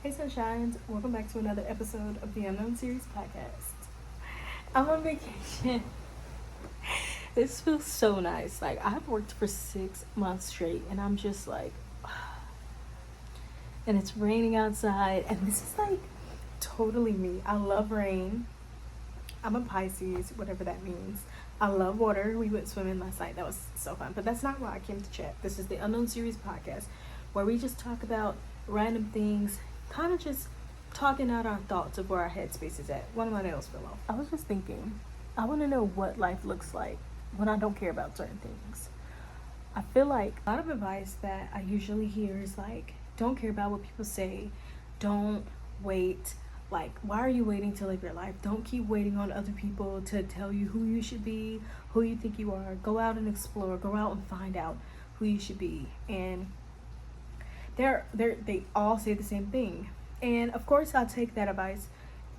Hey Sunshines, welcome back to another episode of the Unknown Series podcast. I'm on vacation. This feels so nice. Like, I've worked for 6 months straight and I'm just like, and it's raining outside, and this is like totally me. I love rain. I'm a Pisces, whatever that means. I love water. We went swimming last night. That was so fun. But that's not why I came to chat. This is the Unknown Series podcast where we just talk about random things, kind of just talking out our thoughts of where our headspace is at. One of my nails fell off. I was just thinking, I want to know what life looks like when I don't care about certain things. I feel like a lot of advice that I usually hear is like, don't care about what people say, don't wait. Like, why are you waiting to live your life? Don't keep waiting on other people to tell you who you should be, who you think you are. Go out and explore, go out and find out who you should be. And they all say the same thing. And of course I take that advice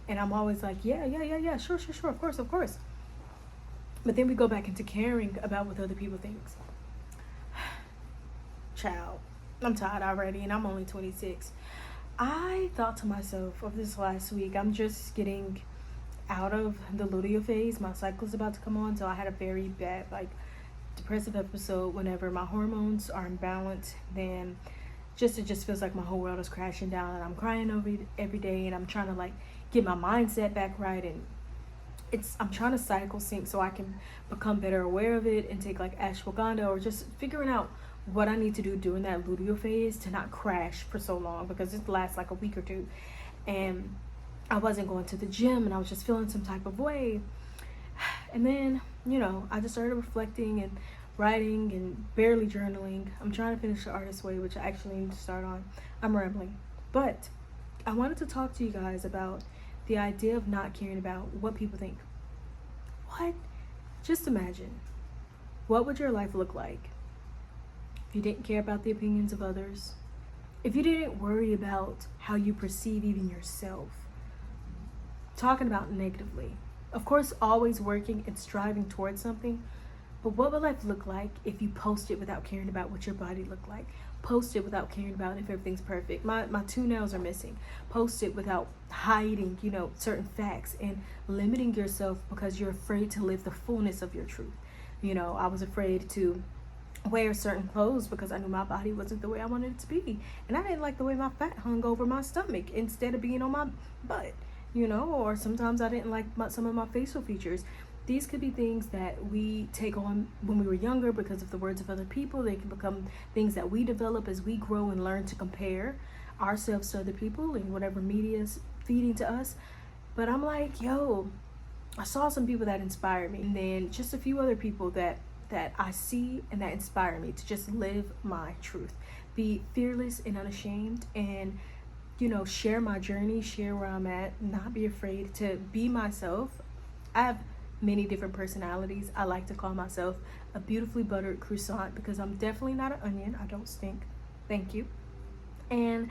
and I'm always like, yeah, sure, of course. But then we go back into caring about what other people think. Child, I'm tired already and I'm only 26. I thought to myself of this last week, I'm just getting out of the luteal phase. My cycle is about to come on, so I had a very bad, like, depressive episode. Whenever my hormones are imbalanced, then it just feels like my whole world is crashing down and I'm crying over it every day, and I'm trying to like get my mindset back right, and I'm trying to cycle sync so I can become better aware of it and take like ashwagandha, or just figuring out what I need to do during that luteal phase to not crash for so long, because it lasts like a week or two. And I wasn't going to the gym and I was just feeling some type of way. And then, I just started reflecting and writing and barely journaling. I'm trying to finish The Artist's Way, which I actually need to start on. I'm rambling. But I wanted to talk to you guys about the idea of not caring about what people think. What? Just imagine. What would your life look like if you didn't care about the opinions of others? If you didn't worry about how you perceive even yourself? Talking about negatively. Of course, always working and striving towards something. But what would life look like if you post it without caring about what your body looked like? Post it without caring about if everything's perfect. My 2 nails are missing. Post it without hiding, certain facts and limiting yourself because you're afraid to live the fullness of your truth. I was afraid to wear certain clothes because I knew my body wasn't the way I wanted it to be. And I didn't like the way my fat hung over my stomach instead of being on my butt, or sometimes I didn't like some of my facial features. These could be things that we take on when we were younger because of the words of other people. They can become things that we develop as we grow and learn to compare ourselves to other people and whatever media is feeding to us. But I'm like, I saw some people that inspired me, and then just a few other people that I see and that inspire me to just live my truth, be fearless and unashamed, and share my journey, share where I'm at, not be afraid to be myself. I have many different personalities. I like to call myself a beautifully buttered croissant because I'm definitely not an onion. I don't stink. Thank you. And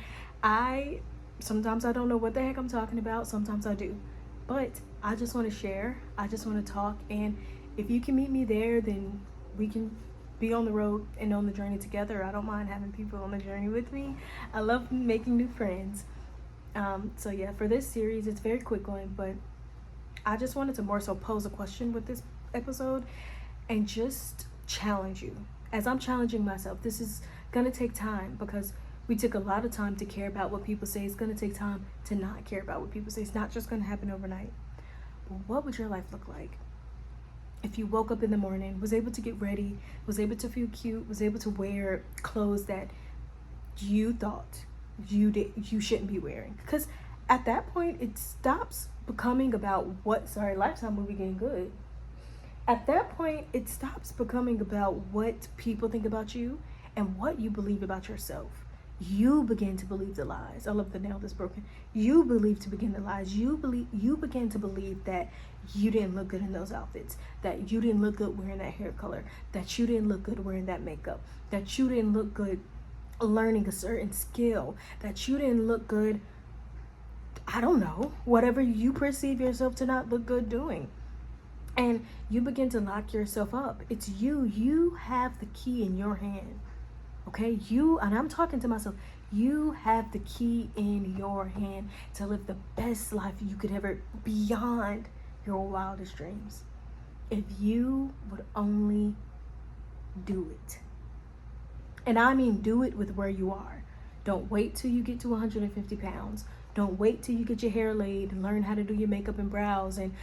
sometimes I don't know what the heck I'm talking about. Sometimes I do. But I just want to share. I just want to talk. And if you can meet me there, then we can be on the road and on the journey together. I don't mind having people on the journey with me. I love making new friends. So yeah, for this series, it's very quick going, but I just wanted to more so pose a question with this episode and just challenge you. As I'm challenging myself, this is going to take time because we took a lot of time to care about what people say. It's going to take time to not care about what people say. It's not just going to happen overnight. But what would your life look like if you woke up in the morning, was able to get ready, was able to feel cute, was able to wear clothes that you thought you shouldn't be wearing? Because at that point, it stops becoming about Lifetime movie getting good. At that point, it stops becoming about what people think about you and what you believe about yourself. You begin to believe the lies. I love the nail that's broken. You begin the lies. You begin to believe that you didn't look good in those outfits, that you didn't look good wearing that hair color, that you didn't look good wearing that makeup, that you didn't look good learning a certain skill, that you didn't look good, I don't know, whatever you perceive yourself to not look good doing. And you begin to lock yourself up. It's you have the key in your hand. Okay, and I'm talking to myself, You have the key in your hand to live the best life you could ever, beyond your wildest dreams. If you would only do it. And I mean do it with where you are. Don't wait till you get to 150 pounds. Don't wait till you get your hair laid and learn how to do your makeup and brows and,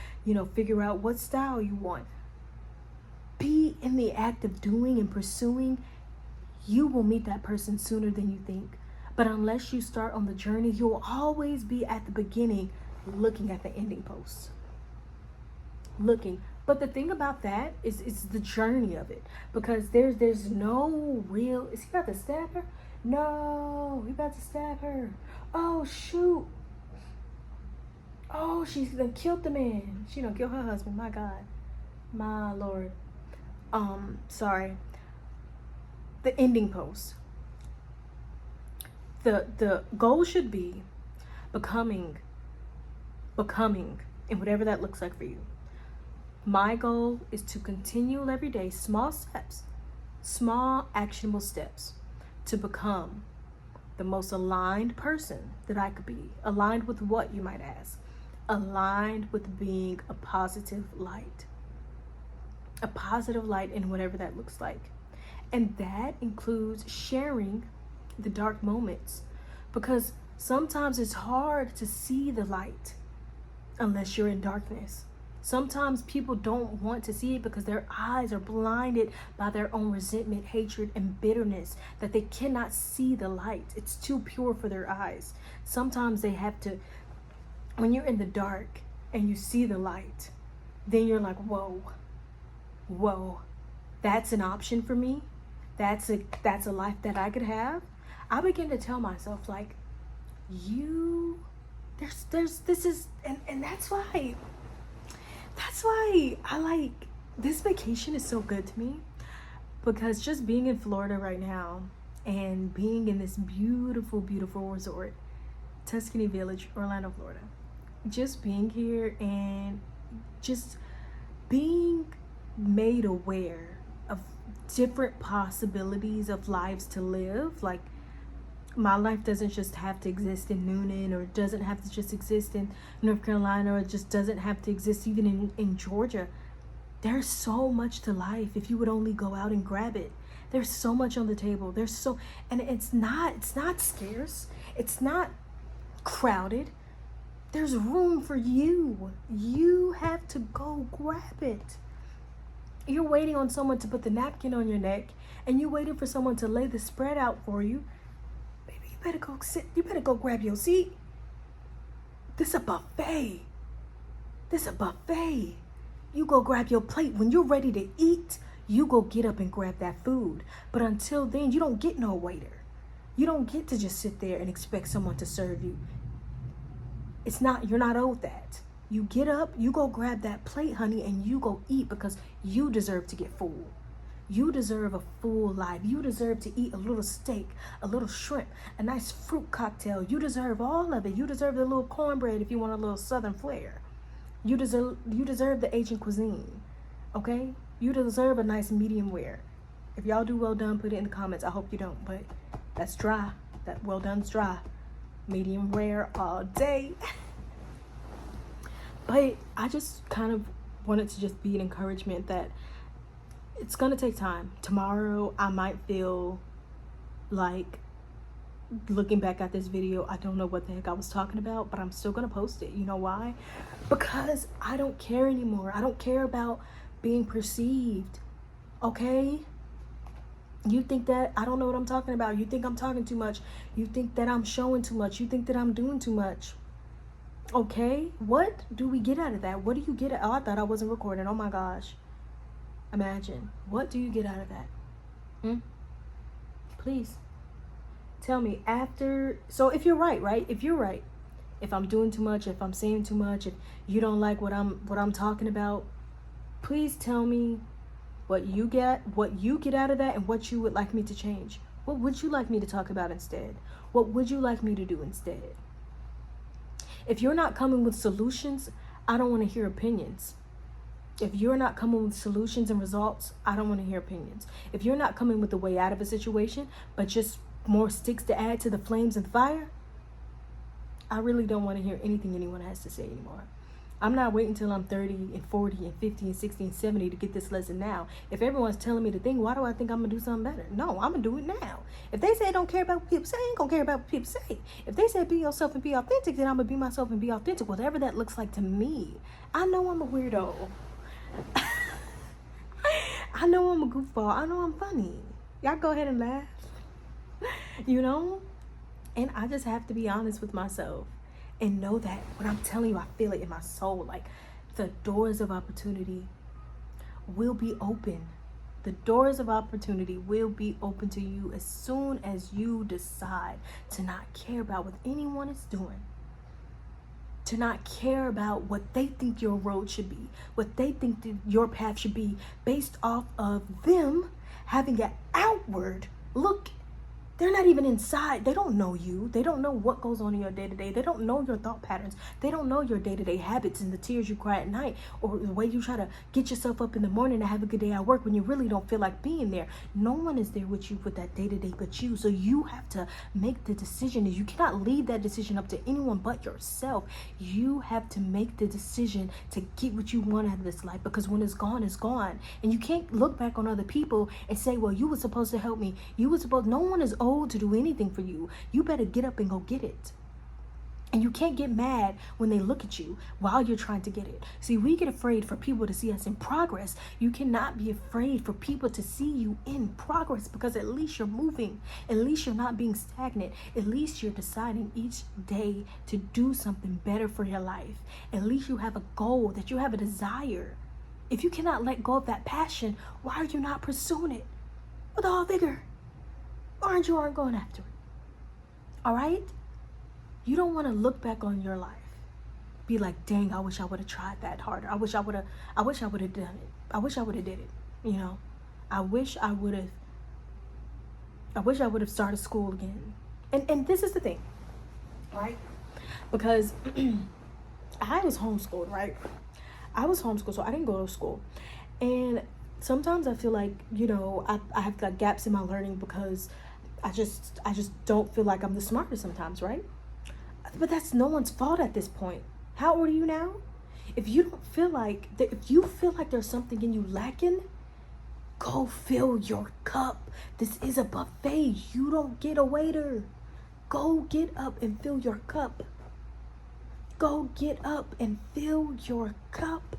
figure out what style you want. Be in the act of doing and pursuing. You will meet that person sooner than you think. But unless you start on the journey, you'll always be at the beginning looking at the ending post. Looking. But the thing about that is it's the journey of it. Because there's no real... Is he about to stab her? No, he about to stab her. Oh, shoot. Oh, she's done killed the man. She done killed her husband. My God. My Lord. Sorry. The ending post. The goal should be becoming, and whatever that looks like for you. My goal is to continue every day, small steps, small actionable steps, to become the most aligned person that I could be. Aligned with what, you might ask? Aligned with being a positive light. A positive light in whatever that looks like. And that includes sharing the dark moments, because sometimes it's hard to see the light unless you're in darkness. Sometimes people don't want to see it because their eyes are blinded by their own resentment, hatred, and bitterness, that they cannot see the light. It's too pure for their eyes. Sometimes they have to, when you're in the dark and you see the light, then you're like, whoa, that's an option for me. That's a life that I could have. I begin to tell myself, like, and that's why I like, this vacation is so good to me, because just being in Florida right now and being in this beautiful, beautiful resort, Tuscany Village, Orlando, Florida, just being here and just being made aware of different possibilities of lives to live. Like, my life doesn't just have to exist in Noonan, or doesn't have to just exist in North Carolina, or it just doesn't have to exist even in Georgia. There's so much to life if you would only go out and grab it. There's so much on the table. And it's not scarce. It's not crowded. There's room for you. You have to go grab it. You're waiting on someone to put the napkin on your neck, and you're waiting for someone to lay the spread out for you. Baby, you better go sit. You better go grab your seat. This a buffet. You go grab your plate. When you're ready to eat, you go get up and grab that food. But until then, you don't get no waiter. You don't get to just sit there and expect someone to serve you. You're not owed that. You get up, you go grab that plate, honey, and you go eat, because you deserve to get full. You deserve a full life. You deserve to eat a little steak, a little shrimp, a nice fruit cocktail. You deserve all of it. You deserve the little cornbread if you want a little southern flair. You deserve the Asian cuisine, okay? You deserve a nice medium rare. If y'all do well done, put it in the comments. I hope you don't, but that's dry. That well done's dry. Medium rare all day. But I just kind of wanted to just be an encouragement that it's going to take time. Tomorrow, I might feel like, looking back at this video, I don't know what the heck I was talking about, but I'm still going to post it. You know why? Because I don't care anymore. I don't care about being perceived. Okay? You think that I don't know what I'm talking about. You think I'm talking too much. You think that I'm showing too much. You think that I'm doing too much. Okay, what do we get out of that? What do you get out? Oh, I thought I wasn't recording. Oh my gosh. Imagine. What do you get out of that? Please tell me after. So if you're right? If you're right, if I'm doing too much, if I'm saying too much, if you don't like what I'm talking about, please tell me what you get out of that, and what you would like me to change. What would you like me to talk about instead? What would you like me to do instead? If you're not coming with solutions, I don't want to hear opinions. If you're not coming with solutions and results, I don't want to hear opinions. If you're not coming with the way out of a situation, but just more sticks to add to the flames and fire, I really don't want to hear anything anyone has to say anymore. I'm not waiting until I'm 30 and 40 and 50 and 60 and 70 to get this lesson now. If everyone's telling me the thing, why do I think I'm going to do something better? No, I'm going to do it now. If they say don't care about what people say, I ain't going to care about what people say. If they say be yourself and be authentic, then I'm going to be myself and be authentic, whatever that looks like to me. I know I'm a weirdo. I know I'm a goofball. I know I'm funny. Y'all go ahead and laugh. You know? And I just have to be honest with myself and know that when I'm telling you, I feel it in my soul. Like, the doors of opportunity will be open. The doors of opportunity will be open to you as soon as you decide to not care about what anyone is doing. To not care about what they think your road should be, what they think that your path should be, based off of them having an outward look. They're not even inside. They don't know you. They don't know what goes on in your day-to-day. They don't know your thought patterns. They don't know your day-to-day habits and the tears you cry at night, or the way you try to get yourself up in the morning to have a good day at work when you really don't feel like being there. No one is there with you with that day-to-day but you. So you have to make the decision. You cannot leave that decision up to anyone but yourself. You have to make the decision to get what you want out of this life, because when it's gone, it's gone. And you can't look back on other people and say, well, you were supposed to help me. No one is old to do anything for you. You better get up and go get it. And you can't get mad when they look at you while you're trying to get it. See, we get afraid for people to see us in progress. You cannot be afraid for people to see you in progress, because at least you're moving. At least you're not being stagnant. At least you're deciding each day to do something better for your life. At least you have a goal, that you have a desire. If you cannot let go of that passion, why are you not pursuing it with all vigor? Aren't going after it? All right? You don't want to look back on your life, be like, dang, I wish I would have tried that harder. I wish I would have done it. I wish I would have did it. You know, I wish I would have started school again. And this is the thing, right? Because I was homeschooled, right? I was homeschooled, so I didn't go to school. And sometimes I feel like, you know, I have got gaps in my learning because I just don't feel like I'm the smartest sometimes, right? But that's no one's fault at this point. How old are you now? If you feel like there's something in you lacking, go fill your cup. This is a buffet. You don't get a waiter. Go get up and fill your cup. Go get up and fill your cup.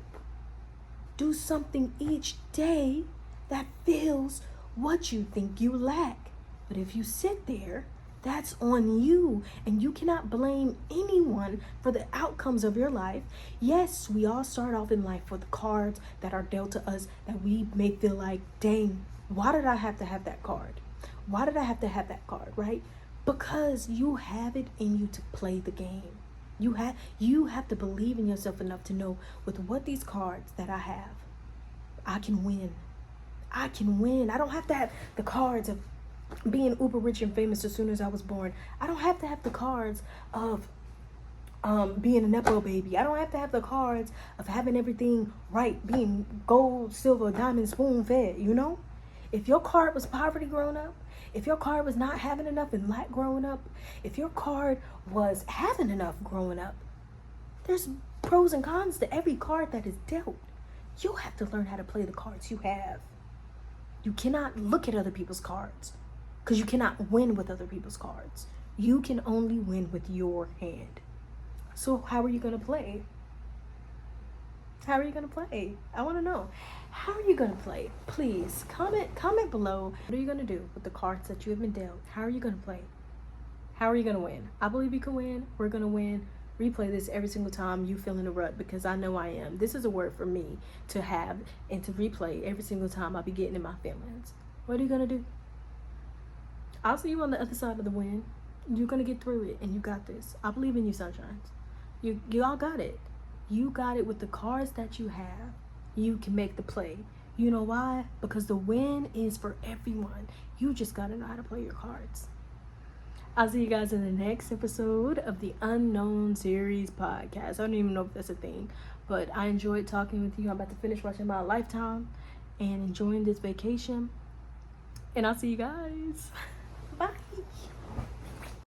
Do something each day that fills what you think you lack. But if you sit there, that's on you, and you cannot blame anyone for the outcomes of your life. Yes, we all start off in life with cards that are dealt to us that we may feel like, dang, why did I have to have that card? Why did I have to have that card, right? Because you have it in you to play the game. You have to believe in yourself enough to know, with what these cards that I have, I can win. I can win. I don't have to have the cards of being uber rich and famous as soon as I was born. I don't have to have the cards of being a Nepo baby. I don't have to have the cards of having everything right, being gold, silver, diamond, spoon fed, you know? If your card was poverty growing up, if your card was not having enough and lack growing up, if your card was having enough growing up, there's pros and cons to every card that is dealt. You have to learn how to play the cards you have. You cannot look at other people's cards, because you cannot win with other people's cards. You can only win with your hand. So how are you going to play? How are you going to play? I want to know. How are you going to play? Please comment below. What are you going to do with the cards that you have been dealt? How are you going to play? How are you going to win? I believe you can win. We're going to win. Replay this every single time you feel in a rut, because I know I am. This is a word for me to have and to replay every single time I be getting in my feelings. What are you going to do? I'll see you on the other side of the win. You're going to get through it, and you got this. I believe in you, sunshines. You all got it. You got it with the cards that you have. You can make the play. You know why? Because the win is for everyone. You just got to know how to play your cards. I'll see you guys in the next episode of the Unknown Series podcast. I don't even know if that's a thing, but I enjoyed talking with you. I'm about to finish watching my Lifetime and enjoying this vacation. And I'll see you guys. Bye.